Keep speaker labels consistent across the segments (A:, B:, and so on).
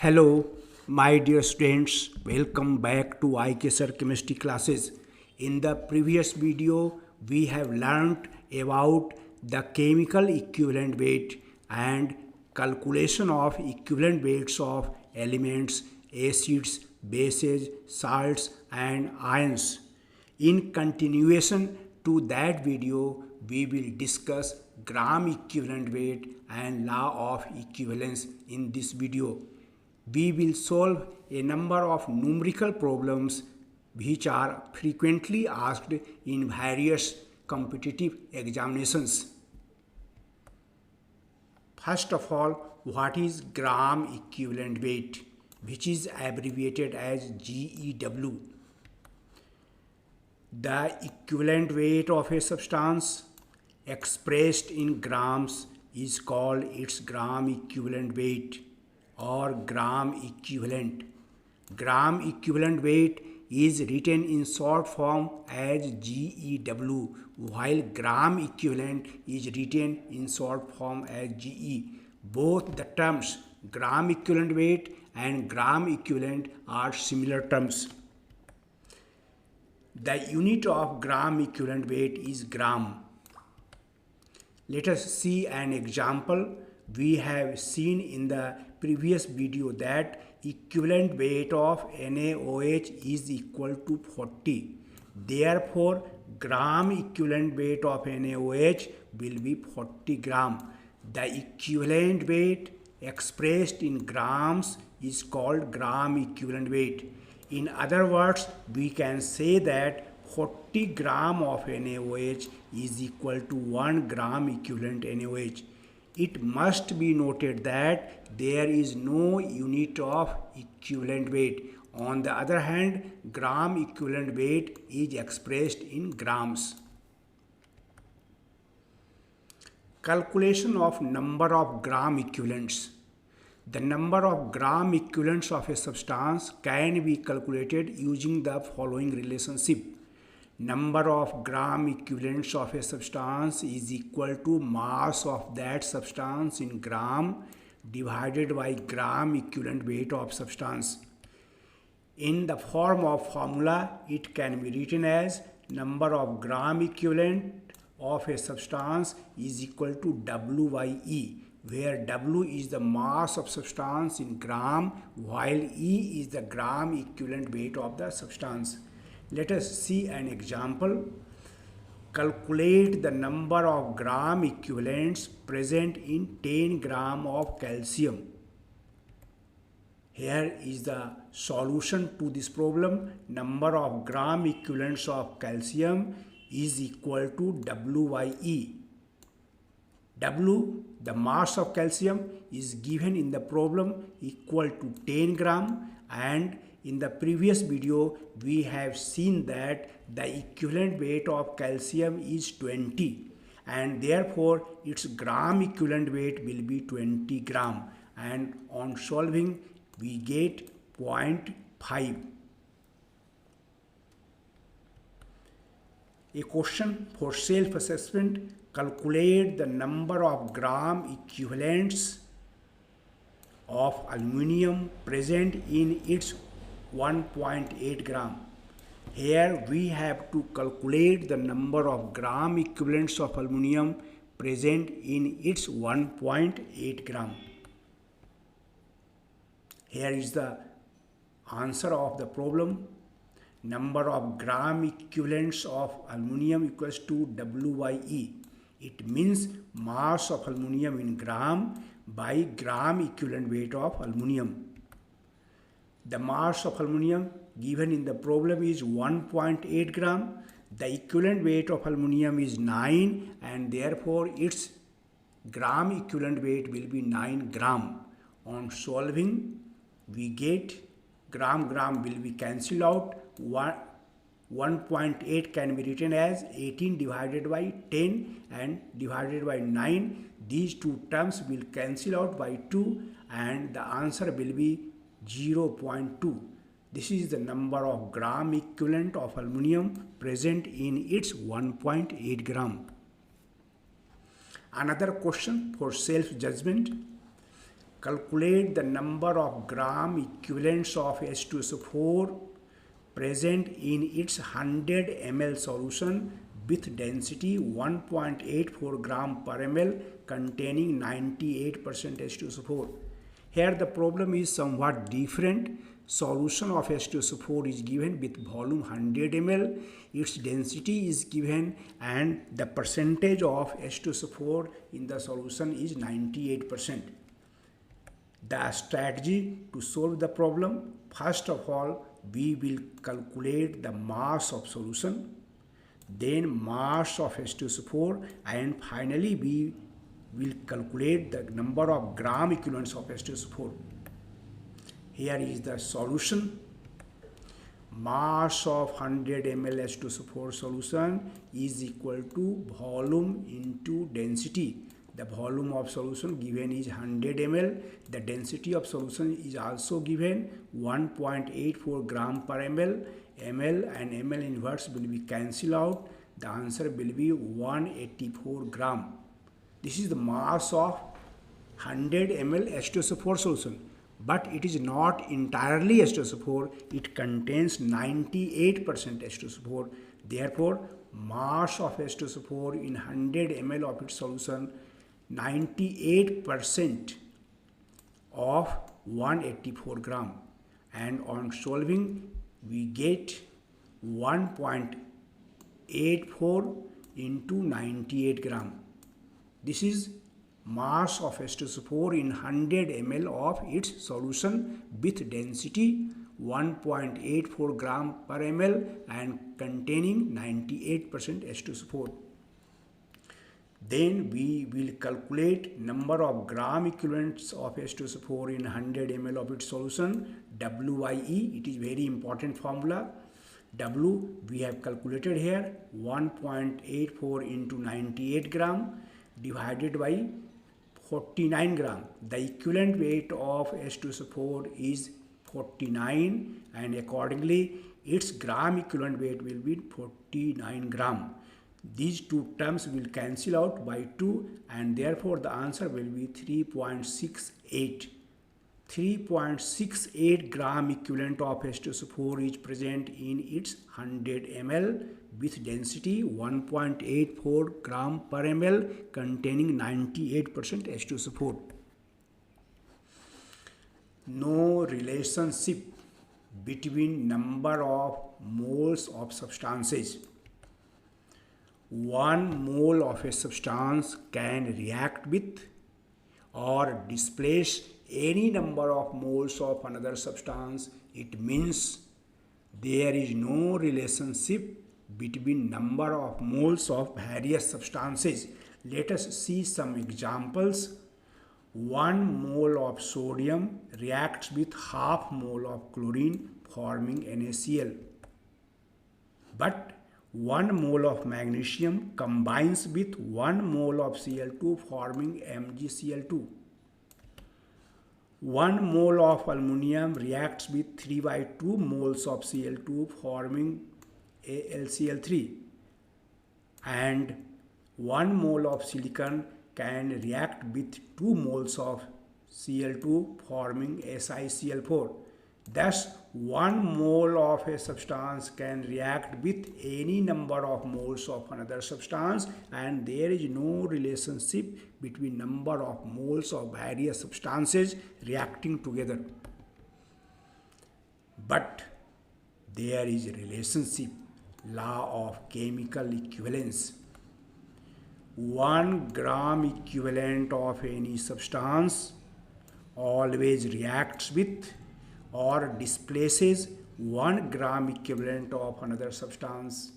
A: Hello, my dear students. Welcome back to IK Sir Chemistry classes. In the previous video, we have learned about the chemical equivalent weight and calculation of equivalent weights of elements, acids, bases, salts, and ions. In continuation to that video, we will discuss gram equivalent weight and law of equivalence in this video. We will solve a number of numerical problems which are frequently asked in various competitive examinations. First of all, what is gram equivalent weight, which is abbreviated as GEW? The equivalent weight of a substance expressed in grams is called its gram equivalent weight or gram equivalent. Gram equivalent weight is written in short form as GEW, while gram equivalent is written in short form as GE. Both the terms gram equivalent weight and gram equivalent are similar terms. The unit of gram equivalent weight is gram. Let us see an example. We have seen in the previous video that equivalent weight of NaOH is equal to 40. Therefore, gram equivalent weight of NaOH will be 40 gram. The equivalent weight expressed in grams is called gram equivalent weight. In other words, we can say that 40 gram of NaOH is equal to 1 gram equivalent NaOH. It must be noted that there is no unit of equivalent weight. On the other hand, gram equivalent weight is expressed in grams. Calculation of number of gram equivalents. The number of gram equivalents of a substance can be calculated using the following relationship. Number of gram equivalents of a substance is equal to mass of that substance in gram divided by gram equivalent weight of substance. In the form of formula, it can be written as number of gram equivalent of a substance is equal to W by E, where W is the mass of substance in gram while E is the gram equivalent weight of the substance. Let us see an example. Calculate the number of gram equivalents present in 10 gram of calcium. Here is the solution to this problem. Number of gram equivalents of calcium is equal to W by E. W, the mass of calcium, is given in the problem equal to 10 gram, and in the previous video we have seen that the equivalent weight of calcium is 20 and therefore its gram equivalent weight will be 20 gram, and on solving we get 0.5. A question for self-assessment. Calculate the number of gram equivalents of aluminium present in its 1.8 gram. Here we have to calculate the number of gram equivalents of aluminium present in its 1.8 gram. Here is the answer of the problem. Number of gram equivalents of aluminium equals to W by E. It means mass of aluminium in gram by gram equivalent weight of aluminium. The mass of aluminium given in the problem is 1.8 gram. The equivalent weight of aluminium is 9 and therefore its gram equivalent weight will be 9 gram. On solving we get gram will be cancelled out. 1.8 can be written as 18 divided by 10 and divided by 9. These two terms will cancel out by 2 and the answer will be 0.2. This is the number of gram equivalent of aluminium present in its 1.8 gram. Another question for self-judgment. Calculate the number of gram equivalents of H2SO4 present in its 100 ml solution with density 1.84 gram per ml containing 98% H2SO4. Here the problem is somewhat different. Solution of H2SO4 is given with volume 100 ml, its density is given, and the percentage of H2SO4 in the solution is 98%. The strategy to solve the problem: first of all, we will calculate the mass of solution, then mass of H2SO4, and finally we will calculate the number of gram equivalents of H2SO4. Here is the solution. Mass of 100 ml H2SO4 solution is equal to volume into density. The volume of solution given is 100 ml. The density of solution is also given 1.84 gram per ml. ml and ml inverse will be cancelled out. The answer will be 184 gram. This is the mass of 100 ml H2SO4 solution. But it is not entirely H2SO4. It contains 98% H2SO4. Therefore, mass of H2SO4 in 100 ml of its solution, 98% of 184 gram. And on solving, we get 1.84 into 98 gram. This is mass of H2SO4 in 100 ml of its solution with density 1.84 gram per ml and containing 98% H2SO4. Then we will calculate number of gram equivalents of H2SO4 in 100 ml of its solution, WIE. It is very important formula. W we have calculated here, 1.84 into 98 gram divided by 49 gram. The equivalent weight of H2SO4 is 49, and accordingly its gram equivalent weight will be 49 gram. These two terms will cancel out by 2, and therefore the answer will be 3.68. 3.68 gram equivalent of H2SO4 is present in its 100 ml with density 1.84 gram per ml containing 98% H2SO4. No relationship between number of moles of substances. 1 mole of a substance can react with or displace any number of moles of another substance. It means there is no relationship between number of moles of various substances. Let us see some examples. 1 mole of sodium reacts with half mole of chlorine forming NaCl. But 1 mole of magnesium combines with 1 mole of Cl2 forming MgCl2. 1 mole of aluminum reacts with 3/2 moles of Cl2 forming AlCl3, and 1 mole of silicon can react with 2 moles of Cl2 forming SiCl4. Thus, 1 mole of a substance can react with any number of moles of another substance, and there is no relationship between number of moles of various substances reacting together. But there is a relationship, law of chemical equivalence. 1 gram equivalent of any substance always reacts with or displaces 1 gram equivalent of another substance.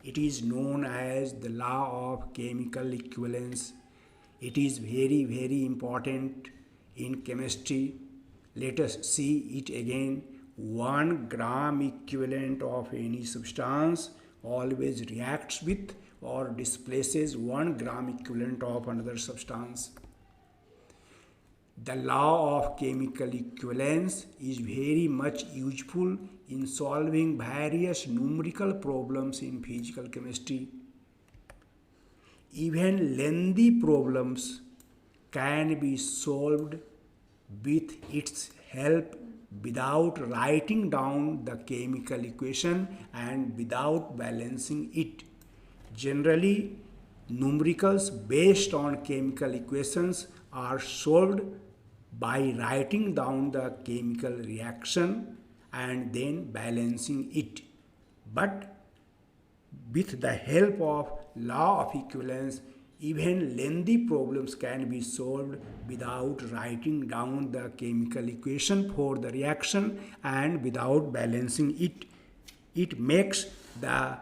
A: It is known as the law of chemical equivalence. It is very, very important in chemistry. Let us see it again. 1 gram equivalent of any substance always reacts with or displaces 1 gram equivalent of another substance. The law of chemical equivalence is very much useful in solving various numerical problems in physical chemistry. Even lengthy problems can be solved with its help without writing down the chemical equation and without balancing it. Generally, numericals based on chemical equations are solved by writing down the chemical reaction and then balancing it. But with the help of law of equivalence, even lengthy problems can be solved without writing down the chemical equation for the reaction and without balancing it. It makes the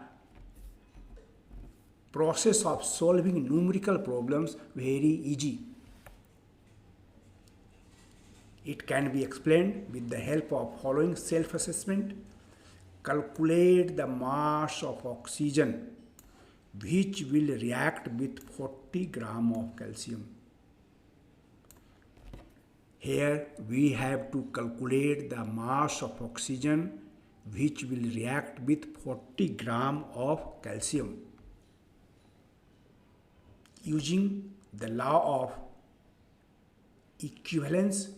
A: process of solving numerical problems very easy. It can be explained with the help of following self-assessment. Calculate the mass of oxygen which will react with 40 gram of calcium. Here we have to calculate the mass of oxygen which will react with 40 gram of calcium. Using the law of equivalence,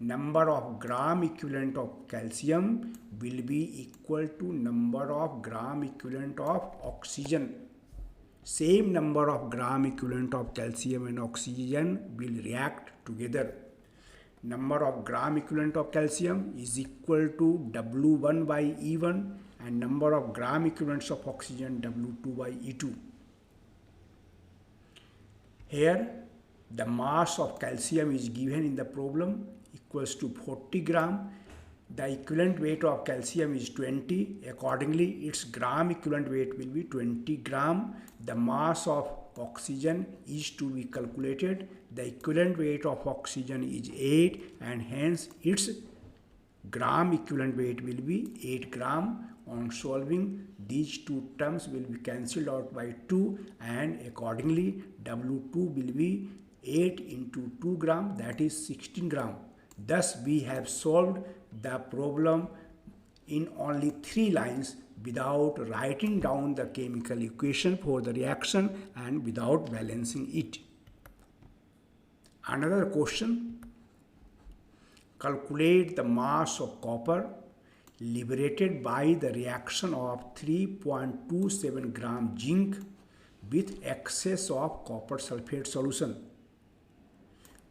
A: number of gram equivalent of calcium will be equal to number of gram equivalent of oxygen. Same number of gram equivalent of calcium and oxygen will react together. Number of gram equivalent of calcium is equal to W1 by E1 and number of gram equivalents of oxygen W2 by E2. Here the mass of calcium is given in the problem equals to 40 gram. The equivalent weight of calcium is 20. Accordingly, its gram equivalent weight will be 20 gram. The mass of oxygen is to be calculated. The equivalent weight of oxygen is 8 and hence its gram equivalent weight will be 8 gram. On solving, these two terms will be cancelled out by 2 and accordingly W2 will be 8 into 2 gram, that is 16 gram. Thus we have solved the problem in only 3 lines without writing down the chemical equation for the reaction and without balancing it. Another question: calculate the mass of copper liberated by the reaction of 3.27 gram zinc with excess of copper sulfate solution.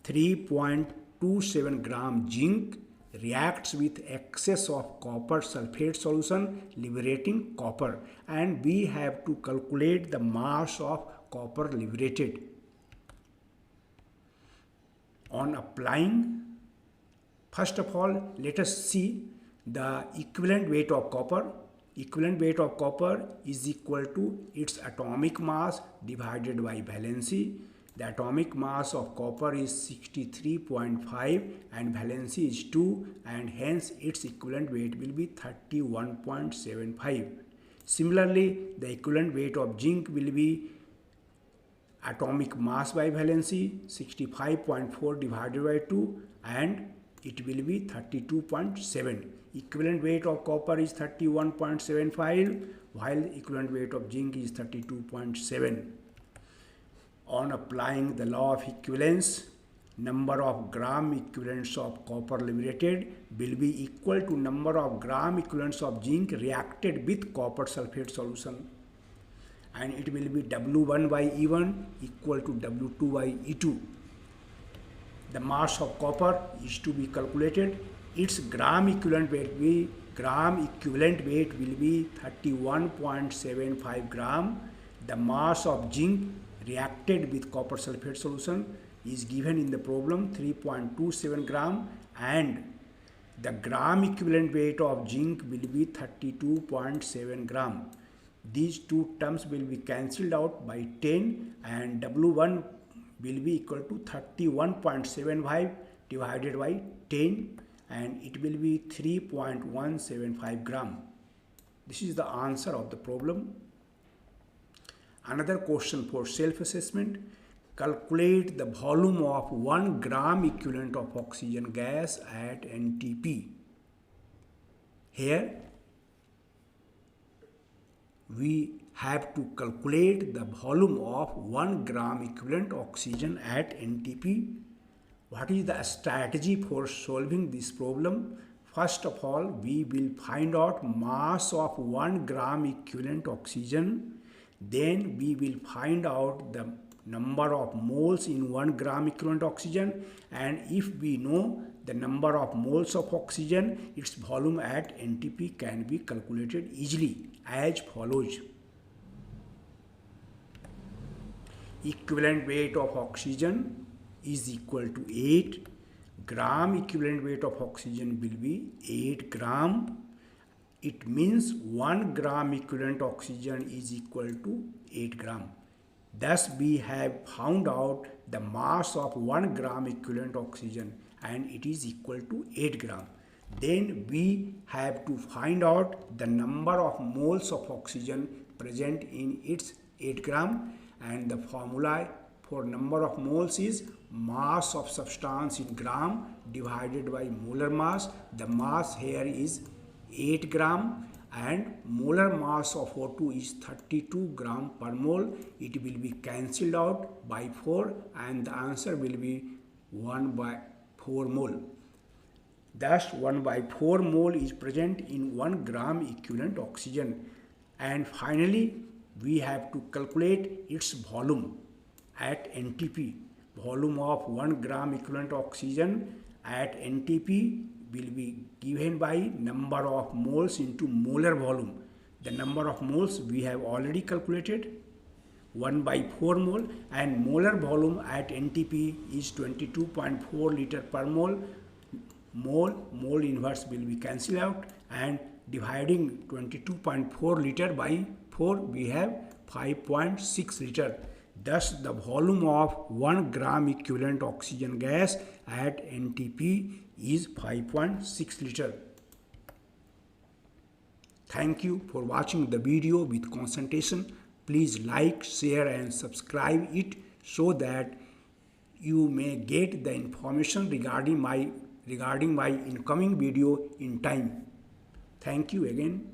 A: 3.27 gram zinc reacts with excess of copper sulfate solution liberating copper, and we have to calculate the mass of copper liberated. On applying, first of all, let us see the equivalent weight of copper. Equivalent weight of copper is equal to its atomic mass divided by valency. The atomic mass of copper is 63.5 and valency is 2 and hence its equivalent weight will be 31.75. Similarly, the equivalent weight of zinc will be atomic mass by valency 65.4 divided by 2 and it will be 32.7. Equivalent weight of copper is 31.75 while equivalent weight of zinc is 32.7. On applying the law of equivalence, number of gram equivalents of copper liberated will be equal to number of gram equivalents of zinc reacted with copper sulfate solution, and it will be W1 by E1 equal to W2 by E2. The mass of copper is to be calculated. Its gram equivalent weight will be 31.75 gram. The mass of zinc reacted with copper sulfate solution is given in the problem 3.27 gram and the gram equivalent weight of zinc will be 32.7 gram. These two terms will be cancelled out by 10 and W1 will be equal to 31.75 divided by 10 and it will be 3.175 gram. This is the answer of the problem. Another question for self-assessment: calculate the volume of 1 gram equivalent of oxygen gas at NTP. Here we have to calculate the volume of 1 gram equivalent oxygen at NTP. What is the strategy for solving this problem? First of all, we will find out mass of 1 gram equivalent oxygen. Then we will find out the number of moles in 1 gram equivalent oxygen, and if we know the number of moles of oxygen, its volume at NTP can be calculated easily as follows. Equivalent weight of oxygen is equal to 8. Gram equivalent weight of oxygen will be 8 gram. It means 1 gram equivalent oxygen is equal to 8 gram. Thus we have found out the mass of 1 gram equivalent oxygen, and it is equal to 8 gram. Then we have to find out the number of moles of oxygen present in its 8 gram, and the formula for number of moles is mass of substance in gram divided by molar mass. The mass here is 8 gram and molar mass of O2 is 32 gram per mole. It will be cancelled out by 4 and the answer will be 1 by 4 mole. Thus 1 by 4 mole is present in 1 gram equivalent oxygen. And finally we have to calculate its volume at NTP. Volume of 1 gram equivalent oxygen at NTP will be given by number of moles into molar volume. The number of moles we have already calculated, 1 by 4 mole, and molar volume at NTP is 22.4 liter per mole. Mole inverse will be cancelled out, and dividing 22.4 liter by 4 we have 5.6 liter. Thus the volume of 1 gram equivalent oxygen gas at NTP is 5.6 liter. Thank you for watching the video with concentration. Please like, share and subscribe it so that you may get the information regarding my incoming video in time. Thank you again.